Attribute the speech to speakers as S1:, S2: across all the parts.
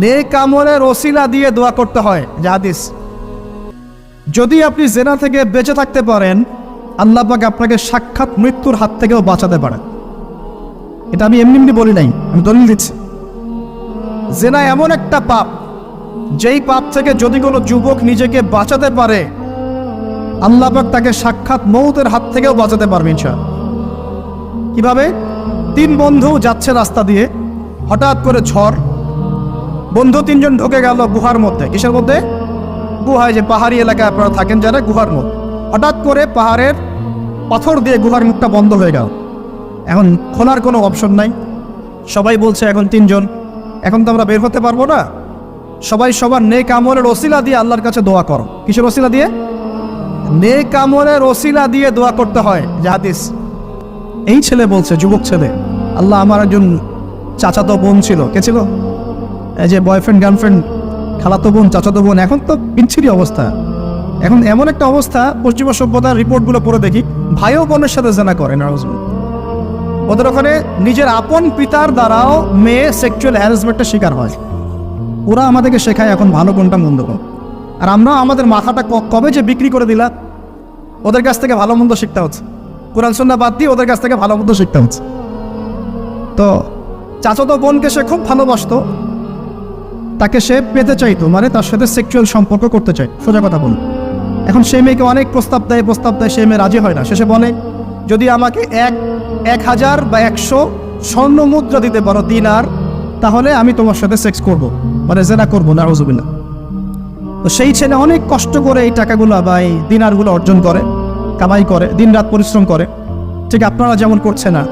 S1: নেক আমলের ওসিলা দিয়ে দোয়া করতে হয়। যে হাদিস, যদি আপনি জেনা থেকে বেঁচে থাকতে পারেন, আল্লাহ পাক আপনাকে সাক্ষাৎ মৃত্যুর হাত থেকেও বাঁচাতে পারেন। এটা আমি এমনি এমনি বলি নাই, আমি দলিল দিচ্ছি। জেনা এমন একটা পাপ, যেই পাপ থেকে যদি কোনো যুবক নিজেকে বাঁচাতে পারে, আল্লাহ পাক তাকে সাক্ষাৎ মৌতের হাত থেকেও বাঁচাতে পারবে ইনশাআল্লাহ। কিভাবে? 3 বন্ধু যাচ্ছে রাস্তা দিয়ে, হঠাৎ করে ঝড়, বন্ধু 3 জন ঢুকে গেল গুহার মধ্যে। কিসের মধ্যে? গুহায়, যে পাহাড়ি এলাকায় আপনারা থাকেন যারা, গুহার মধ্যে। হঠাৎ করে পাহাড়ের পাথর দিয়ে গুহার মুখটা বন্ধ হয়ে গেল। এখন খোলার কোনো অপশন নাই। সবাই বলছে এখন 3 জন, এখন তো আমরা বের হতে পারবো না। সবাই সবার নেক আমলের ওসিলা দিয়ে আল্লাহর কাছে দোয়া করো। কিসের ওসিলা দিয়ে? নেক আমলের ওসিলা দিয়ে দোয়া করতে হয়। যে হাদিস, এই ছেলে বলছে, যুবক ছেলে, আল্লাহ আমার একজন চাচাতো বোন ছিল। কে ছিল? এই যে বয়ফ্রেন্ড গার্লফ্রেন্ড, খালাতো বোন, চাচাতো বোন। এখন তো বিচ্ছিরি অবস্থা। এখন এমন একটা অবস্থা, পশ্চিমা সভ্যতার রিপোর্টগুলো পড়ে দেখি, ভাইও বোনের সাথে জেনা করে না। ওদের ওখানে নিজের আপন পিতার দ্বারাও মেয়ে সেক্সুয়াল হ্যারাসমেন্টের শিকার হয়। ওরা আমাদেরকে শেখায় এখন ভালো কোনটা মন্দ কোন। আর আমরা আমাদের মাথাটা কবে যে বিক্রি করে দিলাম, ওদের কাছ থেকে ভালো মন্দ শিখতে হচ্ছে। কোরআন সুন্নাহ বাদ দিয়ে ওদের কাছ থেকে ভালো মন্দ শিখতে হচ্ছে। তো চাচাতো বোনকে সে খুব ভালোবাসতো, তাকে সে পেতে চাইতো, মানে তার সাথে সেক্সুয়াল সম্পর্ক করতে চাই, সোজা কথা বলুন। এখন সেই মেয়েকে অনেক প্রস্তাব দেয়, সেই মেয়ে রাজি হয় না। শেষে বলে, যদি আমাকে 1000 বা 100 স্বর্ণ মুদ্রা দিতে পারো, দিনার, তাহলে আমি তোমার সাথে সেক্স করব, মানে জেনা করবো। নাউজুবিল্লাহ। তো সেই ছেলে অনেক কষ্ট করে এই টাকাগুলো বা এই দিনারগুলো অর্জন করে, কামাই করে, দিন রাত পরিশ্রম করে, ঠিক আপনারা যেমন করছে না।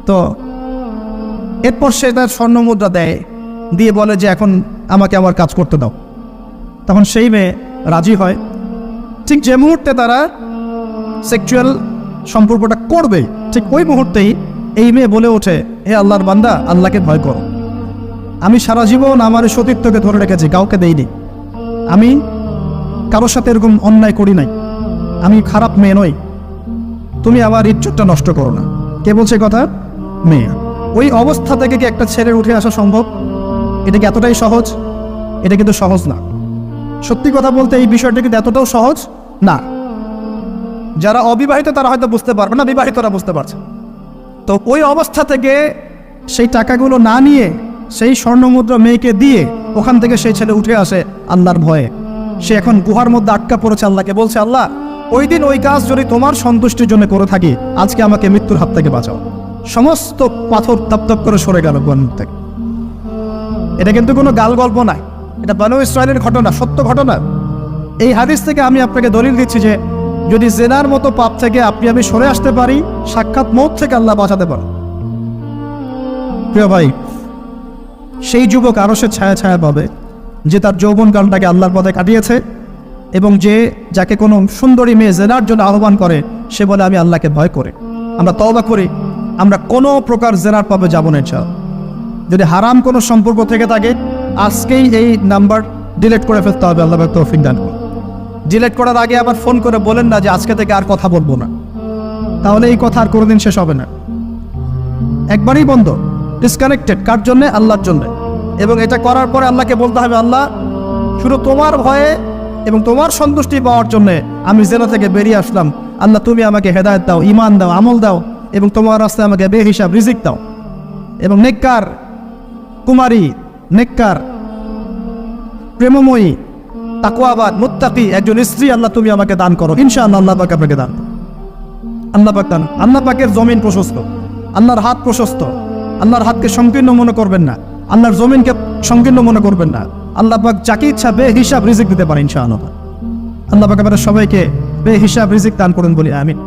S1: তো এরপর সে তার স্বর্ণ মুদ্রা দেয়, দিয়ে বলে যে এখন আমাকে আমার কাজ করতে দাও। তখন সেই মেয়ে রাজি হয়। ঠিক যে মুহূর্তে তারা সেক্সুয়াল সম্পর্কটা করবে, ঠিক ওই মুহূর্তেই এই মেয়ে বলে ওঠে, হে আল্লাহর বান্দা, আল্লাহকে ভয় করো। আমি সারা জীবন আমার সতীত্বকে ধরে রেখেছি, কাউকে দেইনি। আমি কারোর সাথে এরকম অন্যায় করি নাই। আমি খারাপ মেয়ে নই। তুমি আমার ইজ্জতটা নষ্ট করো না। কে বলছে কথা? মেয়ে। ওই অবস্থা থেকে কি একটা ছেলের উঠে আসা সম্ভব? এটা কি এতটাই সহজ? এটা কিন্তু সহজ না। সত্যি কথা বলতে এই বিষয়টা কিন্তু এতটাও সহজ না। যারা অবিবাহিত তারা হয়তো বুঝতে পারবে না, বিবাহিতরা বুঝতে পারছে। তো ওই অবস্থা থেকে সেই টাকাগুলো না নিয়ে সেই স্বর্ণমুদ্রা মেয়েকে দিয়ে ওখান থেকে সেই ছেলে উঠে আসে আল্লাহর ভয়ে। সে এখন গুহার মধ্যে আটকা পড়েছে, আল্লাহকে বলছে, আল্লাহ, ওই দিন ওই কাজ যদি তোমার সন্তুষ্টির জন্য করে থাকি, আজকে আমাকে মৃত্যুর হাত থেকে বাঁচাও। সমস্ত পাথর তপ করে সরে গেল গুহার মধ্যে থেকে। এটা কিন্তু কোনো গাল গল্প নাই, এটা বনু ইসরাইলের ঘটনা, সত্য ঘটনা। এই হাদিস থেকে আমি আপনাকে দলিল দিচ্ছি যে যদি জেনার মতো পাপ থেকে আমি সরে আসতে পারি, সাক্ষাৎ মৌত থেকে আল্লাহ বাঁচাতে পারে। প্রিয় ভাই, সেই যুবক আরশের ছায়া ছায়া পাবে যে তার যৌবনকালটাকে আল্লাহর পথে কাটিয়েছে, এবং যাকে কোনো সুন্দরী মেয়ে জেনার জন্য আহ্বান করে, সে বলে আমি আল্লাহকে ভয় করে। আমরা তওবা করি, আমরা কোনো প্রকার জেনার পাবে যাব না ইনশাআল্লাহ। যদি হারাম কোনো সম্পর্ক থেকে থাকে, আজকেই এই নাম্বার ডিলিট করে ফেলতে হবে। আল্লাহ পাক তৌফিক দান করুন। ডিলিট করার আগে আবার ফোন করে বলেন না যে আজকে থেকে আর কথা বলবো না, তাহলে এই কথা আর কোনোদিন শেষ হবে না। একবারই বন্ধ, ডিসকানেক্টেড। কার জন্যে? আল্লাহর জন্য। এবং এটা করার পরে আল্লাহকে বলতে হবে, আল্লাহ, শুধু তোমার ভয়ে এবং তোমার সন্তুষ্টি পাওয়ার জন্যে আমি জেনা থেকে বেরিয়ে আসলাম। আল্লাহ, তুমি আমাকে হেদায়েত দাও, ঈমান দাও, আমল দাও, এবং তোমার রাস্তায় আমাকে বেহিসাব রিজিক দাও। এবং নেককার কুমারী, নেককার প্রেমময়ী, তাকওয়াবাদ, মুত্তাকি একজন স্ত্রী আল্লাহ তুমি আমাকে দান করো। ইনশাআল্লাহ আল্লাহ পাক আপনাকে দান করো। আল্লাহ পাক দান। আল্লাহ পাকের জমিন প্রশস্ত, আল্লাহর হাত প্রশস্ত। আল্লাহর হাতকে সংকীর্ণ মনে করবেন না, আল্লাহর জমিনকে সংকীর্ণ মনে করবেন না। আল্লাহ পাক যাকে ইচ্ছা বেহিসাব রিজিক দিতে পারে ইনশাআল্লাহ। আল্লাহ পাক আমাদের সবাইকে বেহিসাব রিজিক দান করুন বলি আমিন।